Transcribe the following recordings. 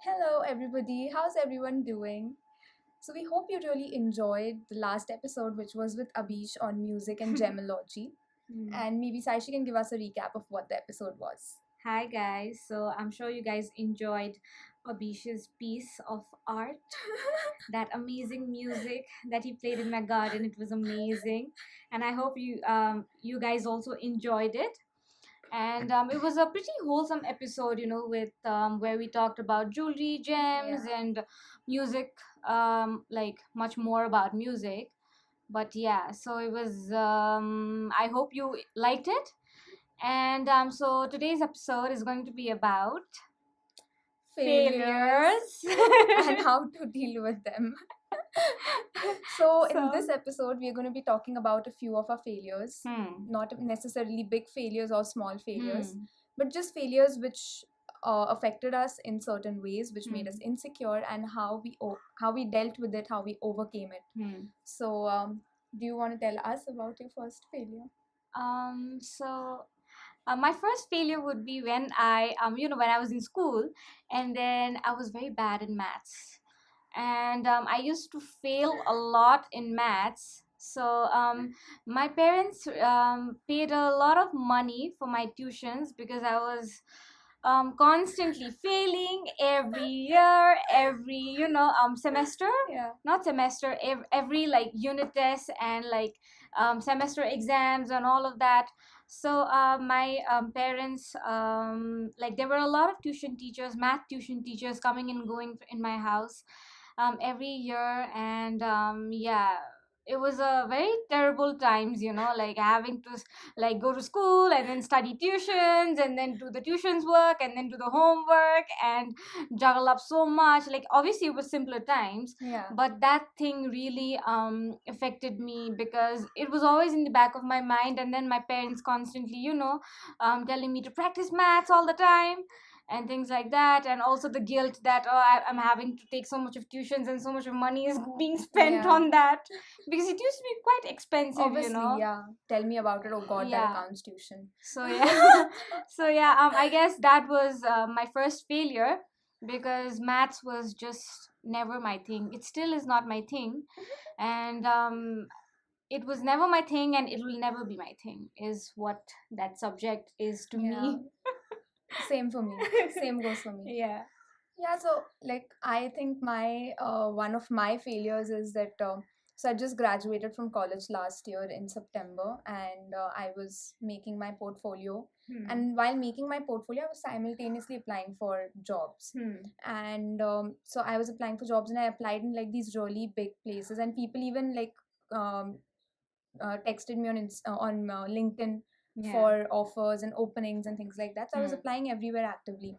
Hello, everybody. How's everyone doing? So, we hope you really enjoyed the last episode, which was with Abish on music and gemology. And maybe Saishi can give us a recap of what the episode was. Hi guys, so I'm sure you guys enjoyed Abhish's piece of art, that amazing music that he played in my garden. It was amazing, and I hope you guys also enjoyed it. And it was a pretty wholesome episode, with where we talked about jewelry, gems, Yeah. and music, like much more about music. But yeah, so it was. I hope you liked it. And so today's episode is going to be about Failures failures. and how to deal with them. So, in So, this episode, we're going to be talking about a few of our failures, not necessarily big failures or small failures, but just failures which affected us in certain ways, which made us insecure, and how we dealt with it, how we overcame it. So, do you want to tell us about your first failure? so my first failure would be when when I was in school, and then I was very bad in maths, and I used to fail a lot in maths. So my parents paid a lot of money for my tuitions because I was constantly failing every year, every semester, Yeah. not semester, every like unit test and like semester exams and all of that. So my parents, like there were a lot of tuition teachers, math tuition teachers coming and going in my house every year. And yeah, it was a very terrible times, like having to like go to school and then study tuitions and then do the tuitions work and then do the homework and juggle up so much. Like obviously it was simpler times, Yeah. but that thing really affected me because it was always in the back of my mind. And then my parents constantly, telling me to practice maths all the time and things like that. And also the guilt that I'm having to take so much of tuitions and so much of money is being spent Yeah. on that because it used to be quite expensive, Obviously, yeah. Tell me about it. Oh God, that Yeah. accounts tuition. So yeah, so yeah, I guess that was my first failure because maths was just never my thing. It still is not my thing, and it was never my thing, and it will never be my thing. Is what that subject is to Yeah. me. Same for me. Same goes for me. Yeah. Yeah, so like I think my one of my failures is that so I just graduated from college last year in September, and I was making my portfolio. And while making my portfolio, I was simultaneously applying for jobs. And so I was applying for jobs, and I applied in like these really big places, and people even like um, texted me on LinkedIn Yeah. for offers and openings and things like that. So I was Hmm. applying everywhere actively,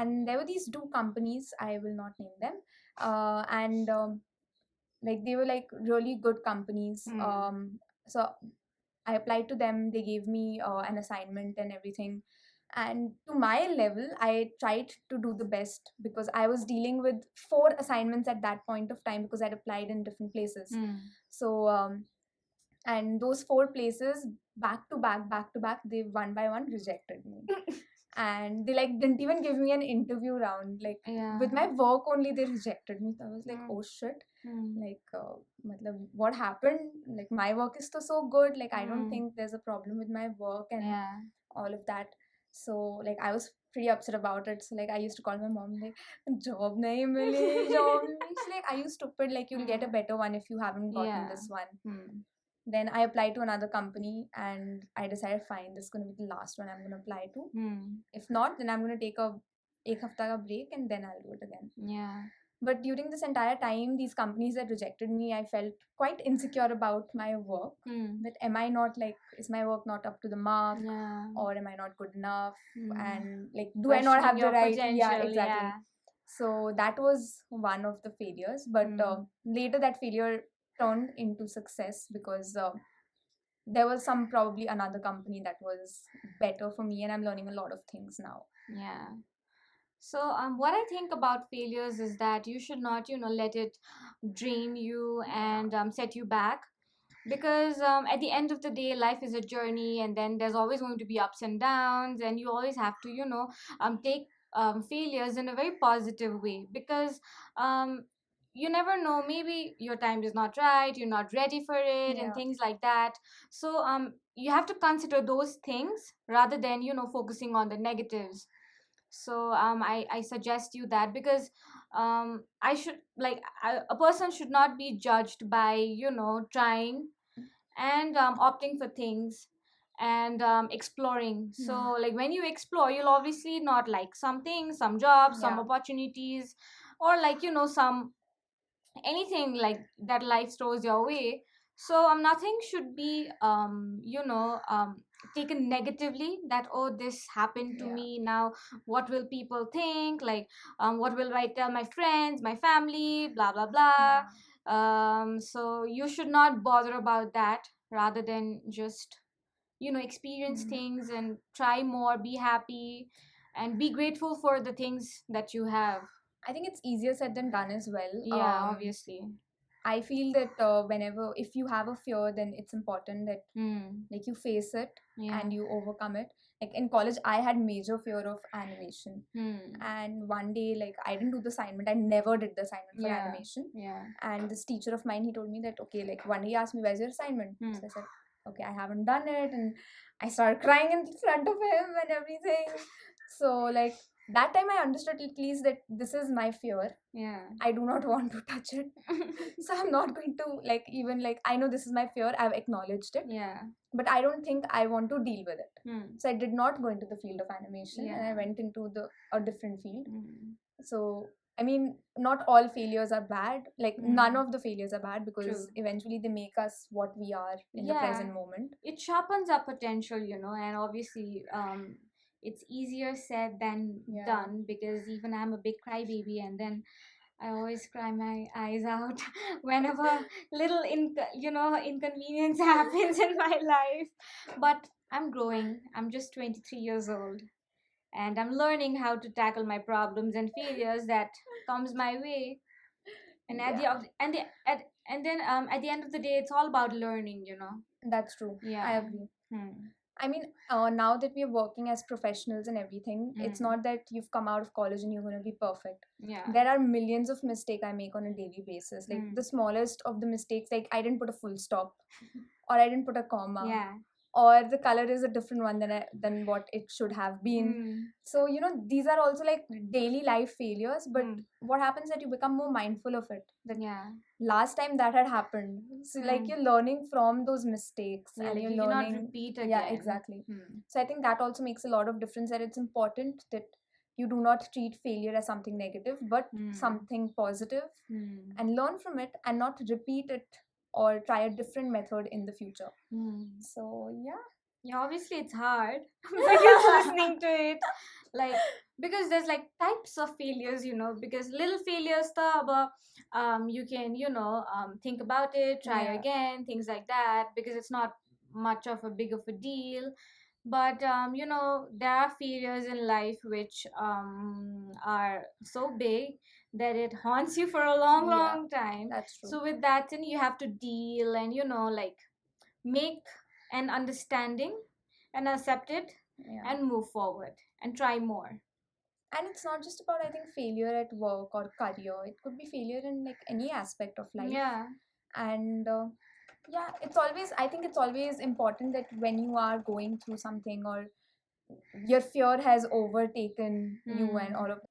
and there were these two companies. I will not name them, and like they were like really good companies. So I applied to them. They gave me an assignment and everything. And to my level, I tried to do the best because I was dealing with four assignments at that point of time because I'd applied in different places. So and those four places back to back, they one by one rejected me. And they like didn't even give me an interview round. Like Yeah. with my work only, they rejected me. So I was like, Mm. oh shit. Like what happened? Like my work is so good. Like I don't think there's a problem with my work and Yeah. all of that. So like I was pretty upset about it. So like I used to call my mom like, job nahi mili, job. She's like, are you stupid? Like you'll get a better one if you haven't gotten Yeah. this one. Then I applied to another company, and I decided, fine, this is going to be the last one I'm going to apply to. If not, then I'm going to take a ek hafta ka break and then I'll do it again. Yeah. But during this entire time, these companies that rejected me, I felt quite insecure about my work. That am I not like, is my work not up to the mark, Yeah. or am I not good enough? And like, do Questioning I not have the your right? Yeah, potential, exactly. yeah. So that was one of the failures. But later, that failure turned into success because there was probably another company that was better for me, and I'm learning a lot of things now. Yeah. So what I think about failures is that you should not, let it drain you and set you back. Because at the end of the day, life is a journey, and then there's always going to be ups and downs, and you always have to, take failures in a very positive way, because um, you never know, maybe your time is not right, you're not ready for it, and Yeah. things like that. So you have to consider those things rather than focusing on the negatives. So I suggest you that, because I should like a person should not be judged by trying and opting for things and exploring. So like when you explore, you'll obviously not like some things, some jobs, some Yeah. opportunities, or like some anything like that life throws your way. So nothing should be taken negatively, that oh, this happened to Yeah. me, now what will people think, like what will I tell my friends, my family, blah blah blah. Yeah. So you should not bother about that, rather than just experience Mm. things and try more, be happy, and be grateful for the things that you have. I think it's easier said than done as well. Yeah, obviously. I feel that whenever if you have a fear, then it's important that like you face it Yeah. and you overcome it. Like in college, I had major fear of animation, Hmm. and one day, like I didn't do the assignment. I never did the assignment for Yeah. animation. Yeah. And this teacher of mine, he told me that okay, like one day he asked me, "Where's your assignment?" Hmm. So I said, "Okay, I haven't done it," and I started crying in front of him and everything. So like that time, I understood at least that this is my fear. Yeah. I do not want to touch it. So I'm not going to like even like I know this is my fear. I've acknowledged it, Yeah. but I don't think I want to deal with it. Hmm. So I did not go into the field of animation, and I Yeah. went into a different field. Hmm. So I mean, not all failures are bad. Like none of the failures are bad, because True. eventually they make us what we are in the Yeah. present moment. It sharpens our potential, and obviously, it's easier said than Yeah. done, because even I'm a big crybaby, and then I always cry my eyes out whenever little inconvenience happens in my life. But I'm growing. I'm just 23 years old, and I'm learning how to tackle my problems and failures that comes my way. And at the Yeah. of and the at and then at the end of the day, it's all about learning. That's true. I Yeah. agree. Hmm. I mean, now that we are working as professionals and everything, it's not that you've come out of college and you're going to be perfect. Yeah. There are millions of mistakes I make on a daily basis. Like Mm. the smallest of the mistakes, like I didn't put a full stop, or I didn't put a comma, Yeah. or the color is a different one than what it should have been. Mm. So these are also like daily life failures. But Mm. what happens that you become more mindful of it. That Yeah. last time that had happened, so like you're learning from those mistakes, Yeah, and like you're you do not learning. repeat Yeah, again. exactly. Hmm. So I think that also makes a lot of difference, that it's important that you do not treat failure as something negative, but something positive, and learn from it and not repeat it or try a different method in the future. So Yeah, obviously it's hard for you listening to it. Like, because there's like types of failures, because little failures, you can, think about it, try Yeah. again, things like that, because it's not much of a big of a deal. But there are failures in life which are so big that it haunts you for a long, Yeah, long time. that's true. So with that, then you have to deal and like make an understanding and accept it, Yeah. and move forward and try more. And it's not just about, I think, failure at work or career. It could be failure in like any aspect of life. Yeah. And yeah, I think it's always important that when you are going through something, or your fear has overtaken you and all of that,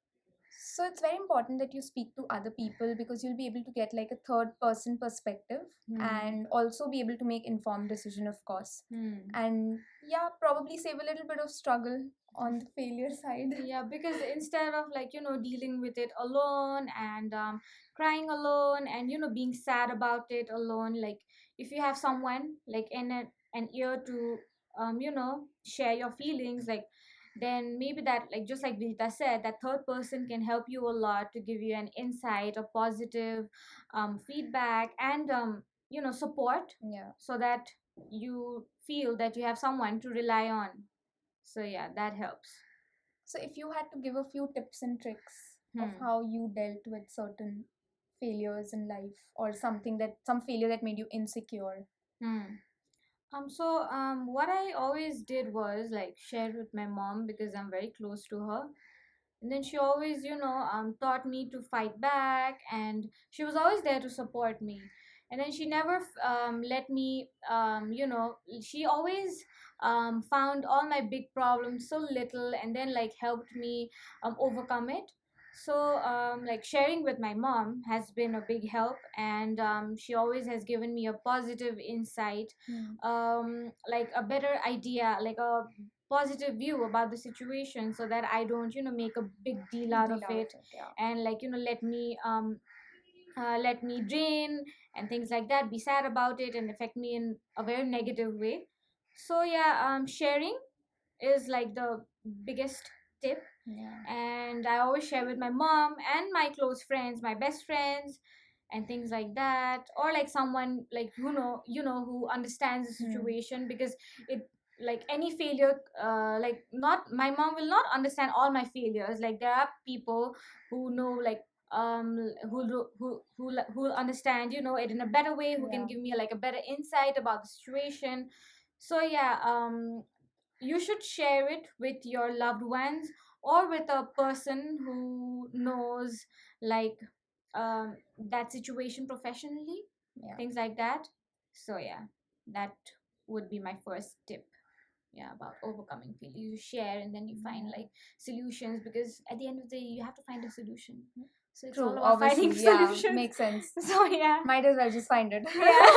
so it's very important that you speak to other people, because you'll be able to get like a third person perspective, and also be able to make informed decision, of course. And yeah, probably save a little bit of struggle on the failure side. Yeah, because instead of like dealing with it alone and crying alone and being sad about it alone, like if you have someone like an ear to share your feelings, like then maybe that, like just like Vidita said, that third person can help you a lot to give you an insight, a positive feedback, and support, Yeah. so that you feel that you have someone to rely on. So yeah, that helps. So if you had to give a few tips and tricks of how you dealt with certain failures in life, or some failure that made you insecure. What I always did was like share with my mom, because I'm very close to her. And then she always, taught me to fight back, and she was always there to support me. And then she never let me, she always found all my big problems so little, and then like helped me overcome it. So like sharing with my mom has been a big help, and she always has given me a positive insight, like a better idea, like a positive view about the situation, so that I don't make a big deal out of it, yeah. and like let me drain and things like that, be sad about it and affect me in a very negative way. So yeah, sharing is like the biggest tip. Yeah. And I always share with my mom and my close friends, my best friends, and things like that, or like someone like who understands the situation, because it, like any failure, like not, my mom will not understand all my failures. Like there are people who know, like who will understand it in a better way, who can Yeah. give me like a better insight about the situation. So yeah, you should share it with your loved ones, or with a person who knows, like that situation professionally, Yeah. things like that. So yeah, that would be my first tip. Yeah, about overcoming failure. You share, and then you find like solutions, because at the end of the day you have to find a solution. So it's all True, about obviously, finding yeah, solutions. makes sense. So yeah. Might as well just find it. Yeah.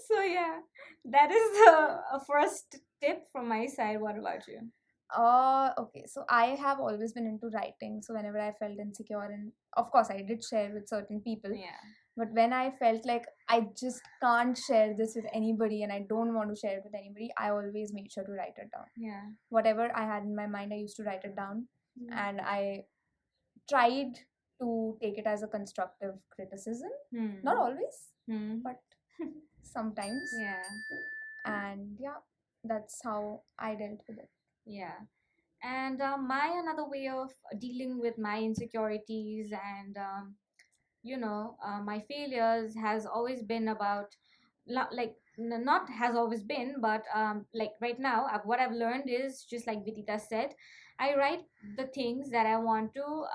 So yeah, that is the first tip from my side. What about you? Okay, so I have always been into writing. So whenever I felt insecure, and of course I did share with certain people, Yeah. but when I felt like I just can't share this with anybody and I don't want to share it with anybody, I always made sure to write it down. Yeah. Whatever I had in my mind, I used to write it down, Mm. and I tried to take it as a constructive criticism. Not always, but sometimes. Yeah. And yeah, that's how I dealt with it. Yeah. And my another way of dealing with my insecurities and my failures has always been about, like not has always been, but like right now, what I've learned is, just like Vidita said, I write the things that I want to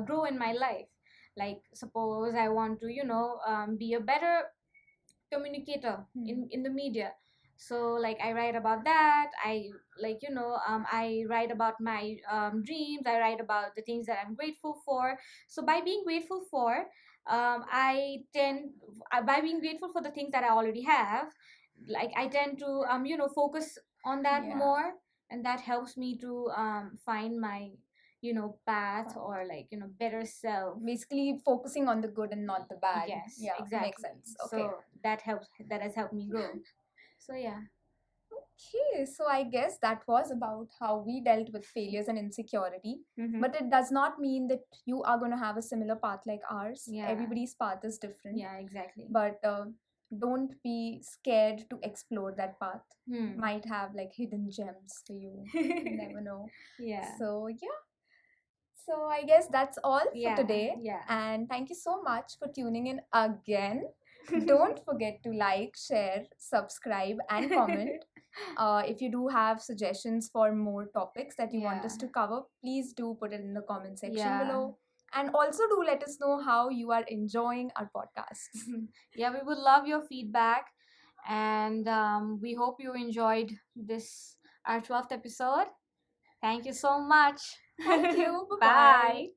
grow in my life. Like suppose I want to be a better communicator in the media. So like I write about that. I like I write about my dreams. I write about the things that I'm grateful for. So by being grateful for, I tend by being grateful for the things that I already have, like I tend to focus on that more, and that helps me to find my path, or like better self. Basically, focusing on the good and not the bad. Yes, Yeah, exactly. makes sense. Okay. So that has helped me grow. So yeah. Okay, so I guess that was about how we dealt with failures and insecurity. Mhm. But it does not mean that you are going to have a similar path like ours. Yeah. Everybody's path is different. Yeah, exactly. But don't be scared to explore that path. Hmm. Might have like hidden gems for you. You never know. Yeah. So, yeah. So, I guess that's all for today. Yeah. And thank you so much for tuning in again. Don't forget to like, share, subscribe, and comment. If you do have suggestions for more topics that you want us to cover, please do put it in the comment section below. And also do let us know how you are enjoying our podcasts. Yeah, we would love your feedback, and we hope you enjoyed this, our 12th episode. Thank you so much. Thank you. Bye.